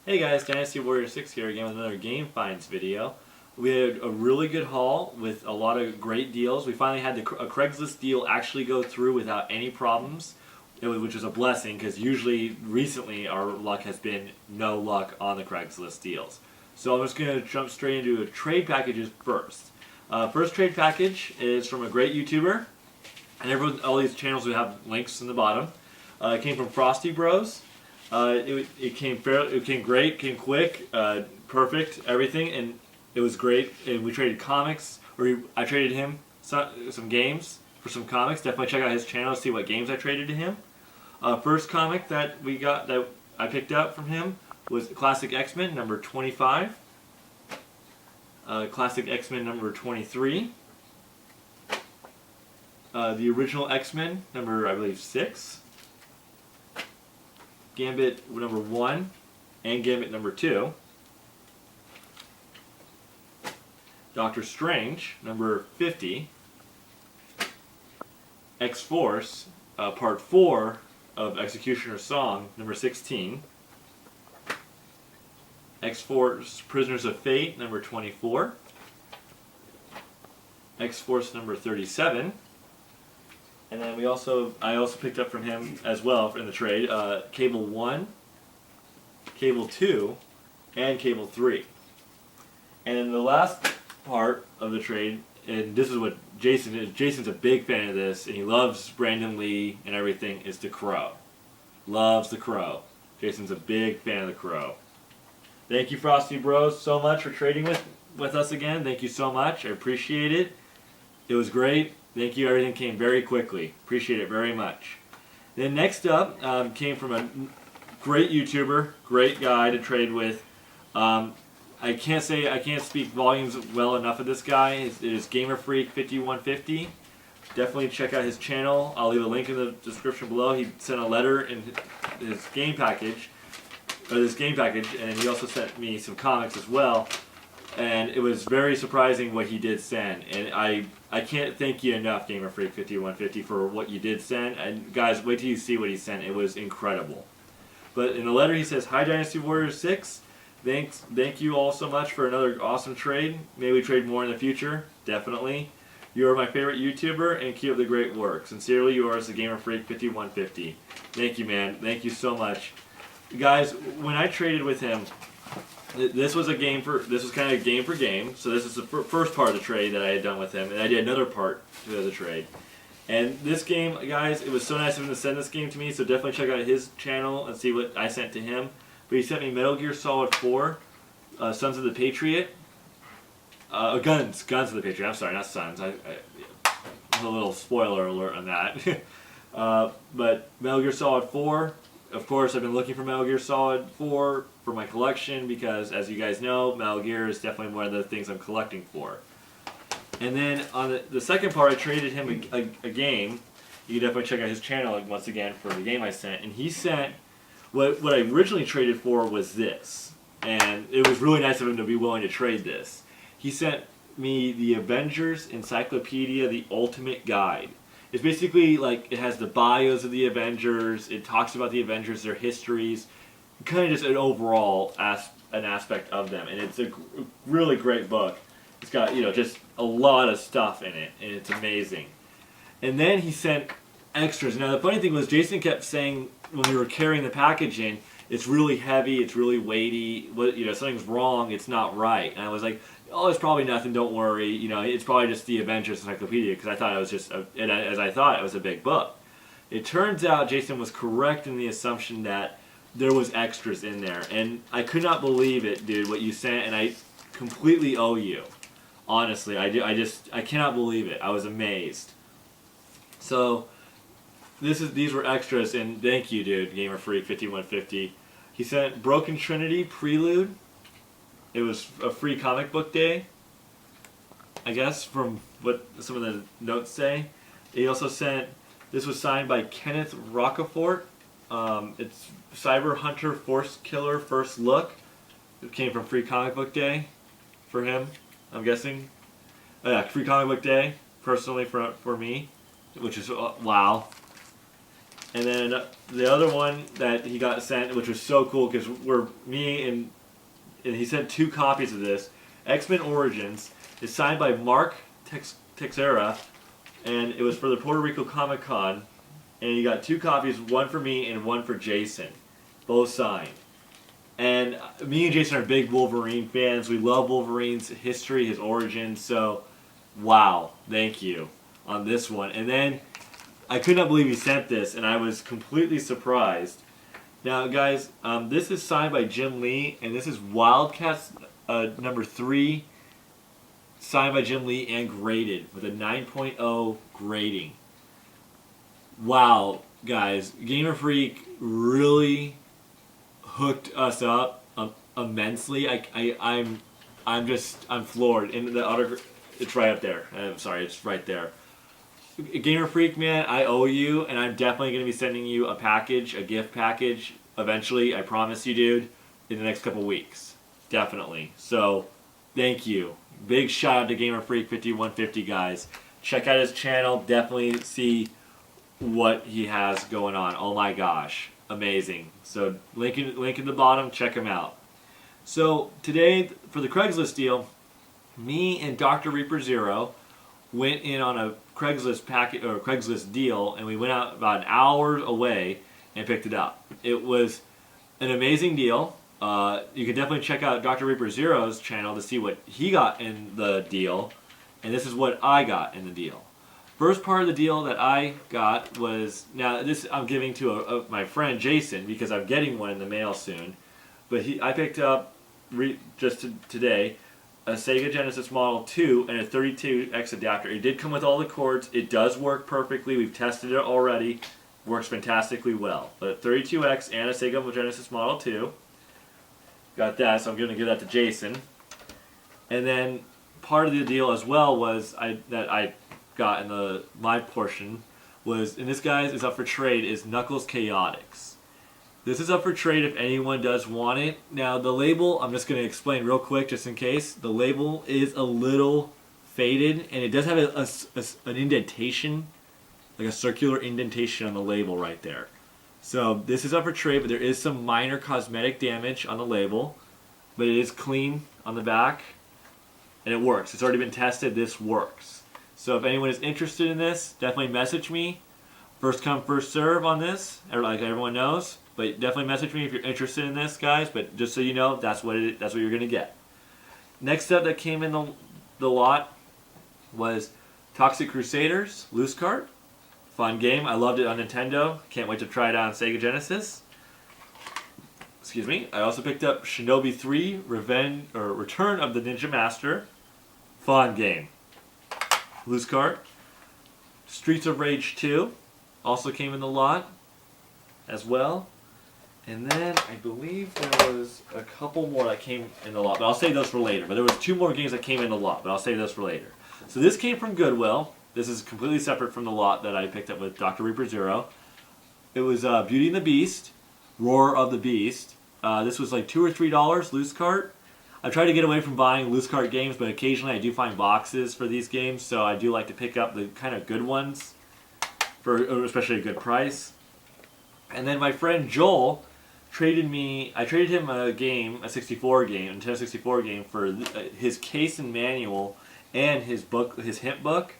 Hey guys, Dynasty Warrior 6 here again with another Game Finds video. We had a really good haul with a lot of great deals. We finally had a Craigslist deal actually go through without any problems, which was a blessing because usually, recently, our luck has been no luck on the Craigslist deals. So I'm just going to jump straight into trade packages first. First trade package is from a great YouTuber, and all these channels will have links in the bottom. It came from Frosty Bros. It came great, came quick, perfect, everything, and it was great. And we traded comics, I traded him some games for some comics. Definitely check out his channel to see what games I traded to him. First comic that I picked up from him was Classic X-Men number 25, Classic X-Men number 23, the original X-Men number I believe 6. Gambit number 1 and Gambit number 2. Doctor Strange number 50. X-Force part 4 of Executioner's Song number 16. X-Force Prisoners of Fate number 24. X-Force number 37. And then I also picked up from him as well in the trade, Cable 1, Cable 2, and Cable 3. And then the last part of the trade, and this is what Jason is. Jason's a big fan of this, and he loves Brandon Lee and everything, is the Crow. Loves the Crow. Jason's a big fan of the Crow. Thank you, Frosty Bros, so much for trading with us again. Thank you so much. I appreciate it. It was great. Thank you. Everything came very quickly. Appreciate it very much. Then next up came from a great YouTuber, great guy to trade with. I can't speak volumes well enough of this guy. It is GamerFreak5150. Definitely check out his channel. I'll leave a link in the description below. He sent a letter in his game package, and he also sent me some comics as well. And it was very surprising what he did send, and I can't thank you enough, GamerFreak5150, for what you did send. And guys, wait till you see what he sent. It was incredible. But in the letter he says, "Hi Dynasty Warrior 6, thank you all so much for another awesome trade. May we trade more in the future, definitely. You are my favorite YouTuber, and keep up the great work. Sincerely yours, the GamerFreak5150. Thank you, man. Thank you so much." Guys, when I traded with him, this was kind of game for game. So this is the first part of the trade that I had done with him, and I did another part to the trade. And this game, guys, it was so nice of him to send this game to me. So definitely check out his channel and see what I sent to him. But he sent me Metal Gear Solid 4, Sons of the Patriot, Guns of the Patriot. I'm sorry, not Sons. A little spoiler alert on that. But Metal Gear Solid 4. Of course, I've been looking for Metal Gear Solid 4 for my collection because, as you guys know, Metal Gear is definitely one of the things I'm collecting for. And then on the second part, I traded him a game. You can definitely check out his channel once again for the game I sent. And he sent, what I originally traded for was this. And it was really nice of him to be willing to trade this. He sent me the Avengers Encyclopedia, the Ultimate Guide. It's basically like it has the bios of the Avengers. It talks about the Avengers, their histories, kind of just an overall aspect of them. And it's a really great book. It's got just a lot of stuff in it, and it's amazing. And then he sent extras. Now the funny thing was, Jason kept saying when we were carrying the package in, it's really heavy, it's really weighty. Something's wrong, it's not right. And I was like, oh, it's probably nothing, don't worry. It's probably just the Avengers Encyclopedia, because I thought it was just, as I thought, it was a big book. It turns out Jason was correct in the assumption that there was extras in there. And I could not believe it, dude, what you sent, and I completely owe you. Honestly, I cannot believe it. I was amazed. So, these were extras, and thank you, dude, GamerFreak5150. He sent Broken Trinity Prelude. It was a free comic book day, I guess, from what some of the notes say. He also sent, this was signed by Kenneth Rockefort. It's Cyber Hunter Force Killer First Look. It came from Free Comic Book Day for him, I'm guessing. Oh, yeah, Free Comic Book Day, personally for me, which is, wow. And then the other one that he got sent, which was so cool because and he sent 2 copies of this. X-Men Origins is signed by Mark Texera, and it was for the Puerto Rico Comic Con. And he got 2 copies, one for me and one for Jason, both signed. And me and Jason are big Wolverine fans. We love Wolverine's history, his origins. So, wow, thank you on this one. And then I could not believe he sent this, and I was completely surprised. Now, guys, this is signed by Jim Lee, and this is Wildcats number 3, signed by Jim Lee and graded with a 9.0 grading. Wow, guys, Gamer Freak really hooked us up immensely. I'm floored. And the autograph, it's right up there. I'm sorry, it's right there. Gamer Freak, man, I owe you, and I'm definitely going to be sending you a package, a gift package, eventually. I promise you, dude, in the next couple weeks. Definitely. So, thank you. Big shout out to Gamer Freak 5150, guys. Check out his channel. Definitely see what he has going on. Oh my gosh. Amazing. So, link in the bottom. Check him out. So, today, for the Craigslist deal, me and Dr. Reaper Zero went in on a Craigslist deal, and we went out about an hour away and picked it up. It was an amazing deal. You can definitely check out Dr. Reaper Zero's channel to see what he got in the deal, and this is what I got in the deal. First part of the deal that I got was, now this I'm giving to my friend Jason because I'm getting one in the mail soon, but I picked up today a Sega Genesis Model 2 and a 32X adapter. It did come with all the cords. It does work perfectly. We've tested it already. Works fantastically well. But 32X and a Sega Genesis Model 2. Got that, so I'm going to give that to Jason. And then part of the deal as well was that I got in my portion was, and this guys is up for trade, is Knuckles Chaotix. This is up for trade if anyone does want it. Now the label, I'm just going to explain real quick just in case. The label is a little faded, and it does have an indentation, like a circular indentation on the label right there. So this is up for trade, but there is some minor cosmetic damage on the label, but it is clean on the back, and it works. It's already been tested. This works. So if anyone is interested in this, definitely message me. First come, first serve on this, like everyone knows. But definitely message me if you're interested in this, guys. But just so you know, that's what you're going to get. Next up that came in the lot was Toxic Crusaders Loose Cart. Fun game. I loved it on Nintendo. Can't wait to try it out on Sega Genesis. Excuse me. I also picked up Shinobi 3 Return of the Ninja Master. Fun game. Loose Cart. Streets of Rage 2 also came in the lot as well. And then I believe there was a couple more that came in the lot, but I'll save those for later. But there was 2 more games that came in the lot, but I'll save those for later. So this came from Goodwill. This is completely separate from the lot that I picked up with Dr. Reaper Zero. It was Beauty and the Beast, Roar of the Beast. This was like $2 or $3 loose cart. I try to get away from buying loose cart games, but occasionally I do find boxes for these games, so I do like to pick up the kind of good ones for especially a good price. And then my friend Joel traded him a game, a 64 game, a Nintendo 64 game for his case and manual and his hint book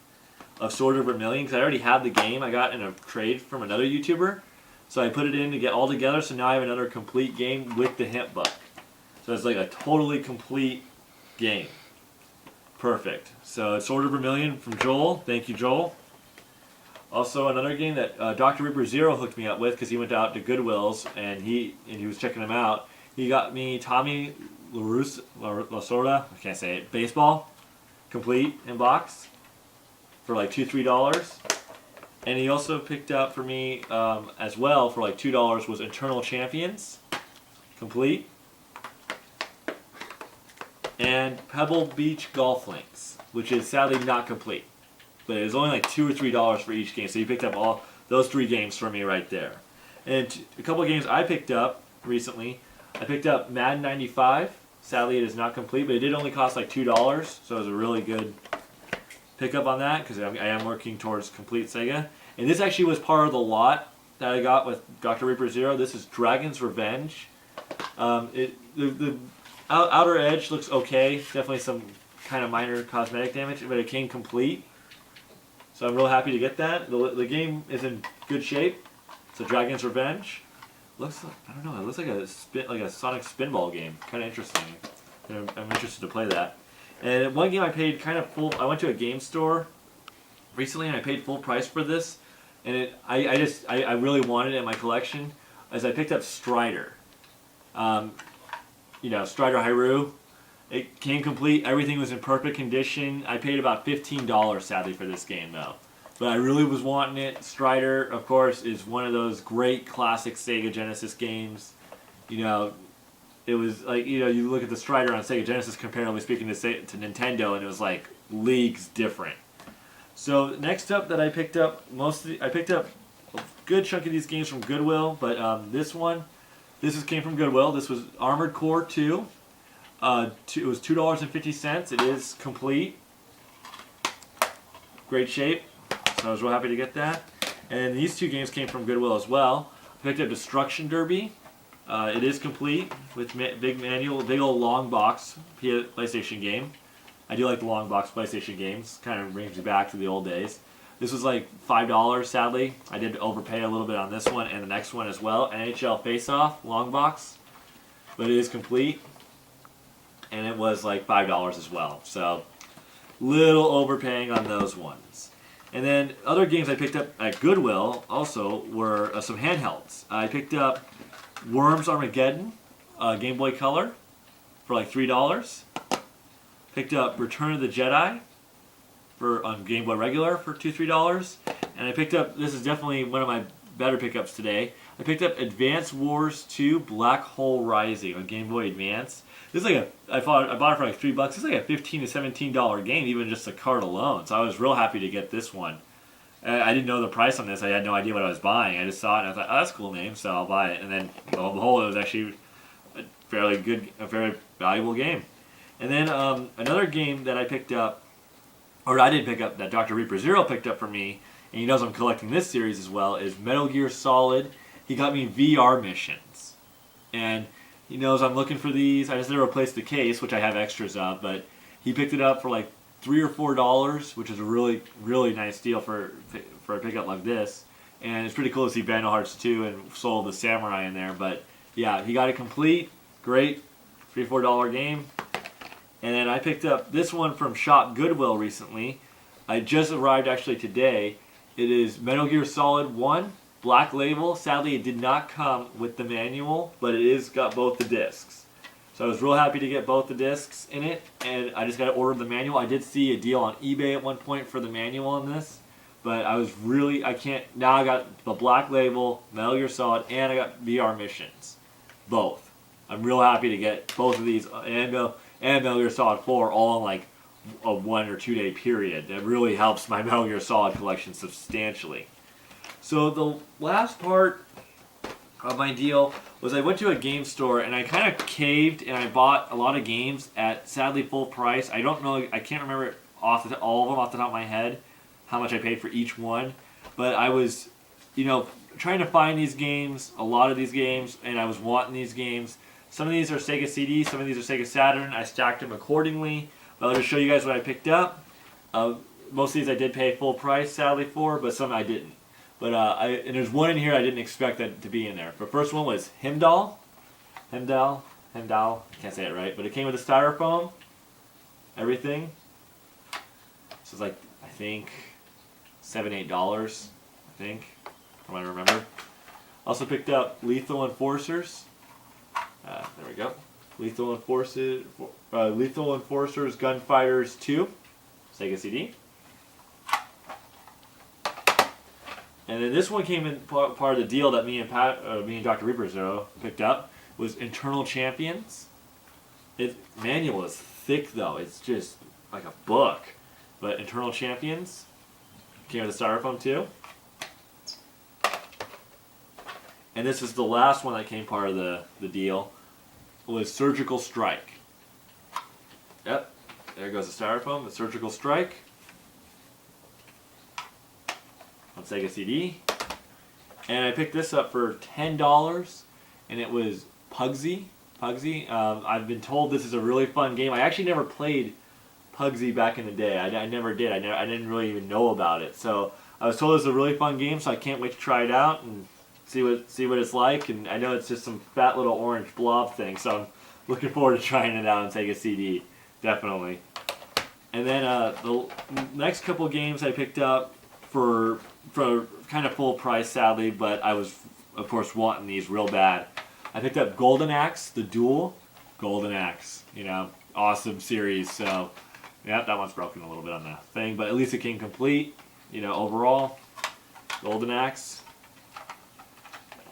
of Sword of Vermilion, because I already had the game I got in a trade from another YouTuber. So I put it in to get all together, so now I have another complete game with the hint book. So it's like a totally complete game. Perfect. So it's Sword of Vermilion from Joel. Thank you, Joel. Also, another game that Dr. Reaper Zero hooked me up with because he went out to Goodwill's and he was checking them out. He got me Tommy Lasorda, I can't say it, baseball, complete in box for like $2-3. And he also picked up for me as well for like $2 was Eternal Champions, complete, and Pebble Beach Golf Links, which is sadly not complete. But it was only like $2 or $3 for each game, so he picked up all those 3 games for me right there. And a couple of games I picked up recently, I picked up Madden 95. Sadly, it is not complete, but it did only cost like $2, so it was a really good pickup on that because I am working towards complete Sega. And this actually was part of the lot that I got with Dr. Reaper Zero. This is Dragon's Revenge. The outer edge looks okay. Definitely some kind of minor cosmetic damage, but it came complete. So I'm real happy to get that. The game is in good shape. It's a Dragon's Revenge. Looks like, I don't know, it looks like a Sonic Spinball game. Kind of interesting. I'm interested to play that. And one game I paid kind of full. I went to a game store recently and I paid full price for this, and I really wanted it in my collection. As I picked up Strider. Strider Hyrule. It came complete. Everything was in perfect condition. I paid about $15 sadly for this game though. But I really was wanting it. Strider, of course, is one of those great classic Sega Genesis games. It was like, you look at the Strider on Sega Genesis comparatively speaking to Nintendo, and it was like leagues different. So next up that I picked up, I picked up a good chunk of these games from Goodwill, but this came from Goodwill. This was Armored Core 2. It was $2.50. It is complete. Great shape. So I was real happy to get that. And these two games came from Goodwill as well. I picked up Destruction Derby. It is complete with big manual, big old long box PlayStation game. I do like the long box PlayStation games. Kind of brings me back to the old days. This was like $5, sadly. I did overpay a little bit on this one and the next one as well. NHL Face Off, long box. But it is complete. And it was like $5 as well. So, little overpaying on those ones. And then other games I picked up at Goodwill also were some handhelds. I picked up Worms Armageddon, Game Boy Color, for like $3. Picked up Return of the Jedi on Game Boy Regular for $2-3. And I picked up, this is definitely one of my better pickups today, I picked up Advance Wars 2 Black Hole Rising on Game Boy Advance. This is like I bought it for like $3. This is like a $15 to $17 game, even just the card alone. So I was real happy to get this one. I didn't know the price on this. I had no idea what I was buying. I just saw it and I thought, oh, that's a cool name, so I'll buy it. And then, lo and behold, it was actually a very valuable game. And then another game that I picked up, or I did pick up, that Dr. Reaper Zero picked up for me, and he knows I'm collecting this series as well, is Metal Gear Solid. He got me VR missions. And he knows I'm looking for these. I just never replaced the case, which I have extras of, but he picked it up for like $3 or $4, which is a really, really nice deal for a pickup like this. And it's pretty cool to see Vandal Hearts 2 and Soul of the Samurai in there. But yeah, he got it complete. Great. $3 or $4 game. And then I picked up this one from Shop Goodwill recently. I just arrived actually today. It is Metal Gear Solid 1, Black Label. Sadly, it did not come with the manual, but it is got both the discs. So I was real happy to get both the discs in it, and I just got to order the manual. I did see a deal on eBay at one point for the manual on this, but I got the Black Label, Metal Gear Solid, and I got VR missions. Both. I'm real happy to get both of these, and Metal Gear Solid 4 all in like a 1 or 2 day period. That really helps my Metal Gear Solid collection substantially. So the last part of my deal was I went to a game store and I kind of caved and I bought a lot of games at sadly full price. I can't remember all of them off the top of my head how much I paid for each one, but I was trying to find these games, a lot of these games, and I was wanting these games. Some of these are Sega CD, some of these are Sega Saturn. I stacked them accordingly. But I'll just show you guys what I picked up. Most of these I did pay full price, sadly, for, but some I didn't. But and there's one in here I didn't expect that to be in there. The first one was Himdall. I can't say it right, but it came with a styrofoam, everything. This was like, I think, $7, $8, I think, from what I remember. Also picked up Lethal Enforcers. There we go. Lethal Enforcers Gunfighters 2, Sega CD. And then this one came in part of the deal that me and Dr. Reaper Zero picked up was Internal Champions. Manual is thick though. It's just like a book. But Internal Champions came with a styrofoam too. And this is the last one that came part of the deal. Was Surgical Strike. Yep, there goes the styrofoam, the Surgical Strike. On Sega CD. And I picked this up for $10, and it was Pugsy. I've been told this is a really fun game. I actually never played Pugsy back in the day. I never did. I didn't really even know about it. So I was told it's a really fun game, so I can't wait to try it out and see what it's like. And I know it's just some fat little orange blob thing, so I'm looking forward to trying it out and take a CD, definitely. And then the next couple games I picked up for kind of full price, sadly, but I was, of course, wanting these real bad. I picked up Golden Axe, the Duel. Golden Axe, awesome series. So, yeah, that one's broken a little bit on the thing, but at least it came complete, overall. Golden Axe.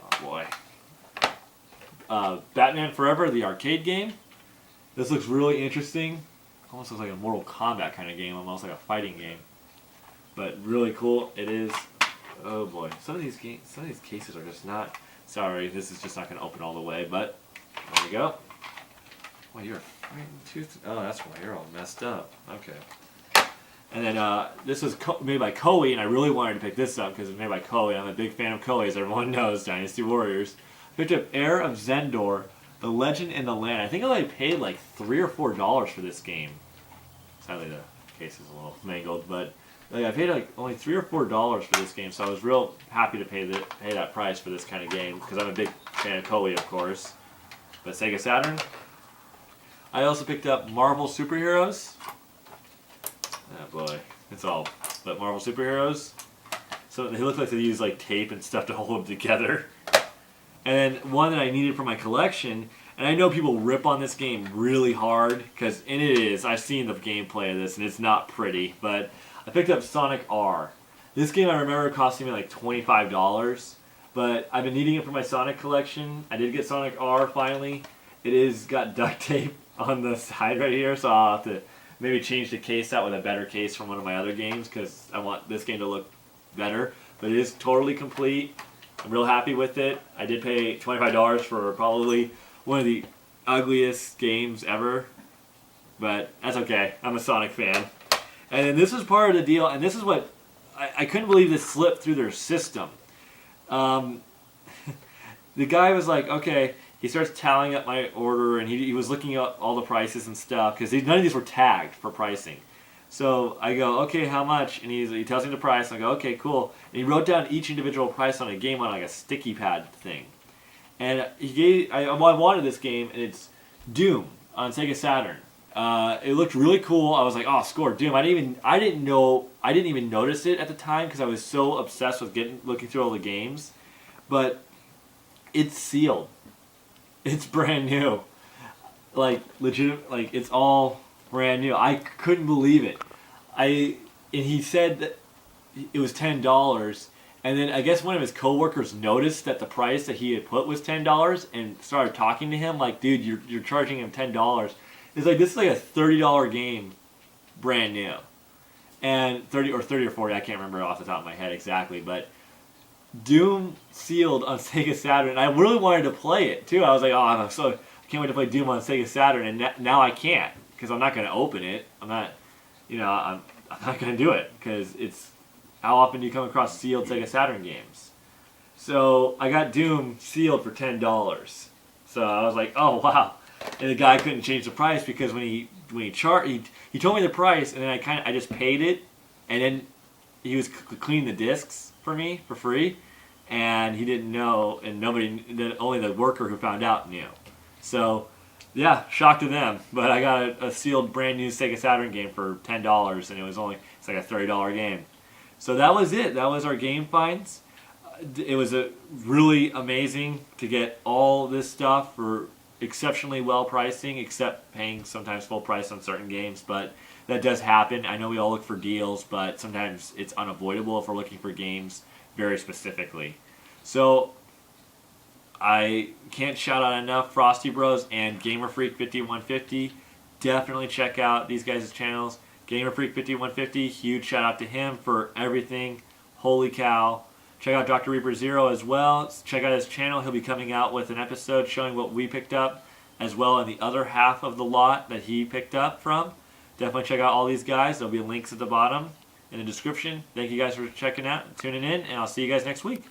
Oh, boy. Batman Forever, the arcade game. This looks really interesting. Almost looks like a Mortal Kombat kind of game, almost like a fighting game. But really cool. It is. Oh boy, some of these cases are just not. Sorry, this is just not going to open all the way. But there we go. Well, you're oh, that's why you're all messed up. Okay. And then this was made by Koei, and I really wanted to pick this up because it's made by Koei. I'm a big fan of Koei, as everyone knows. Dynasty Warriors. Picked up Heir of Zendor, The Legend in the Land. I think I only paid like $3 or $4 for this game. Sadly, the case is a little mangled, but I paid like only $3 or $4 for this game, so I was real happy to pay that price for this kind of game because I'm a big fan of Koei, of course. But Sega Saturn. I also picked up Marvel Superheroes. Oh boy, it's all but Marvel Superheroes. So they look like they use like tape and stuff to hold them together. And then one that I needed for my collection, and I know people rip on this game really hard, and it is. I've seen the gameplay of this, and it's not pretty, but I picked up Sonic R. This game I remember costing me like $25, but I've been needing it for my Sonic collection. I did get Sonic R finally. It is got duct tape on the side right here, so I'll have to maybe change the case out with a better case from one of my other games, because I want this game to look better. But it is totally complete. I'm real happy with it. I did pay $25 for probably one of the ugliest games ever, but that's okay. I'm a Sonic fan. And then this was part of the deal, and this is what I couldn't believe this slipped through their system. The guy was like, okay, he starts tallying up my order, and he was looking up all the prices and stuff, because none of these were tagged for pricing. So I go, okay, how much? And he tells me the price, and I go, okay, cool. And he wrote down each individual price on a game on like a sticky pad thing. And I wanted this game, and it's Doom on Sega Saturn. It looked really cool. I was like, oh, score Doom. I didn't even notice it at the time because I was so obsessed with looking through all the games. But it's sealed. It's brand new. Like legit. Like it's all brand new. I couldn't believe it. And he said that it was $10. And then I guess one of his coworkers noticed that the price that he had put was $10 and started talking to him like, dude, you're charging him $10. It's like, this is like a $30 game, brand new. And 30 or 40, I can't remember off the top of my head exactly, but Doom sealed on Sega Saturn. And I really wanted to play it too. I was like, oh, I can't wait to play Doom on Sega Saturn, and now I can't because I'm not going to open it. I'm not going to do it because it's, how often do you come across sealed Sega Saturn games? So I got Doom sealed for $10. So I was like, oh wow. And the guy couldn't change the price because when he told me the price, and then I just paid it, and then he was cleaning the discs for me for free, and he didn't know, and only the worker who found out knew. So yeah, shock to them. But I got a sealed brand new Sega Saturn game for $10, and it's like a $30 game. So that was it. That was our game finds. It was really amazing to get all this stuff for exceptionally well pricing, except paying sometimes full price on certain games, but that does happen. I know we all look for deals, but sometimes it's unavoidable if we're looking for games very specifically. So I can't shout out enough Frosty Bros and Gamer Freak 5150. Definitely check out these guys' channels. Gamer Freak 5150, huge shout out to him for everything. Holy cow. Check out Dr. Reaper Zero as well. Check out his channel. He'll be coming out with an episode showing what we picked up, as well as the other half of the lot that he picked up from. Definitely check out all these guys. There'll be links at the bottom in the description. Thank you guys for checking out and tuning in, and I'll see you guys next week.